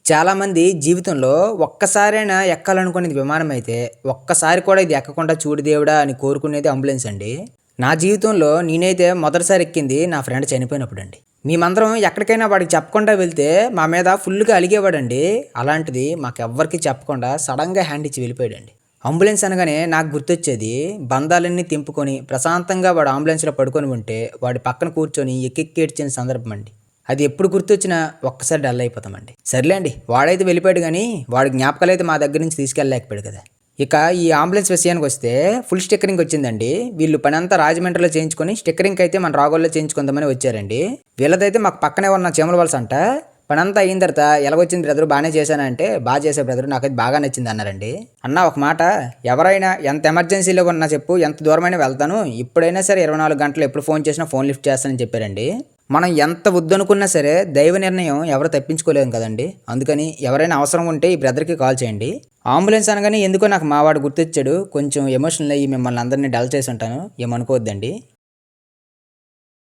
చాలామంది జీవితంలో ఒక్కసారైనా ఎక్కాలనుకునేది విమానం అయితే, ఒక్కసారి కూడా ఇది ఎక్కకుండా చూడు దేవుడా అని కోరుకునేది అంబులెన్స్ అండి. నా జీవితంలో నేనైతే మొదటిసారి ఎక్కింది నా ఫ్రెండ్ చనిపోయినప్పుడండి. మేమందరం ఎక్కడికైనా వాడికి చెప్పకుండా వెళ్తే మా మీద ఫుల్‌గా అలిగేవాడండి. అలాంటిది మాకెవ్వరికీ చెప్పకుండా సడెన్‌గా హ్యాండ్ ఇచ్చి వెళ్ళిపోయాడండి. అంబులెన్స్ అనగానే నాకు గుర్తొచ్చేది బంధాలన్నీ తెంపుకొని ప్రశాంతంగా వాడు అంబులెన్స్‌లో పడుకొని ఉంటే, వాడి పక్కన కూర్చొని ఎక్కెక్కి ఏడ్చిన సందర్భం అండి. అది ఎప్పుడు గుర్తొచ్చినా ఒక్కసారి డల్ అయిపోతామండి. సర్లేండి వాడైతే వెళ్ళిపోయాడు కానీ వాడి జ్ఞాపకాలైతే మా దగ్గర నుంచి తీసుకెళ్ళలేకపోయాడు కదా. ఇక ఈ అంబులెన్స్ విషయానికి వస్తే ఫుల్ స్టిక్కరింగ్ వచ్చిందండి. వీళ్ళు పనంతా రాజమండ్రిలో చేయించుకొని స్టిక్కరింగ్ అయితే మన రాగోల్లో చేయించుకుందామని వచ్చారండి. వీళ్ళదైతే మాకు పక్కనే ఉన్న చీమల వలస అంట. పనంతా అయిన తర్వాత ఎలాగొచ్చింది బ్రదరు బాగానే చేశానంటే, బాగా చేశావు బ్రదరు నాకైతే బాగా నచ్చింది అన్నారండి. అన్న ఒక మాట, ఎవరైనా ఎంత ఎమర్జెన్సీలో ఉన్నా చెప్పు, ఎంత దూరమైనా వెళ్తాను, ఇప్పుడైనా సరే 24 గంటలు ఎప్పుడు ఫోన్ చేసినా ఫోన్ లిఫ్ట్ చేస్తానని చెప్పారండి. మనం ఎంత వద్దనుకున్నా సరే దైవ నిర్ణయం ఎవరు తప్పించుకోలేము కదండి. అందుకని ఎవరైనా అవసరం ఉంటే ఈ బ్రదర్కి కాల్ చేయండి. అంబులెన్స్ అనగానే ఎందుకో నాకు మావాడు గుర్తొచ్చాడు. కొంచెం ఎమోషనల్ అయ్యి మిమ్మల్ని అందరినీ డల్ చేసి ఉంటాను, ఏమనుకోవద్దండి.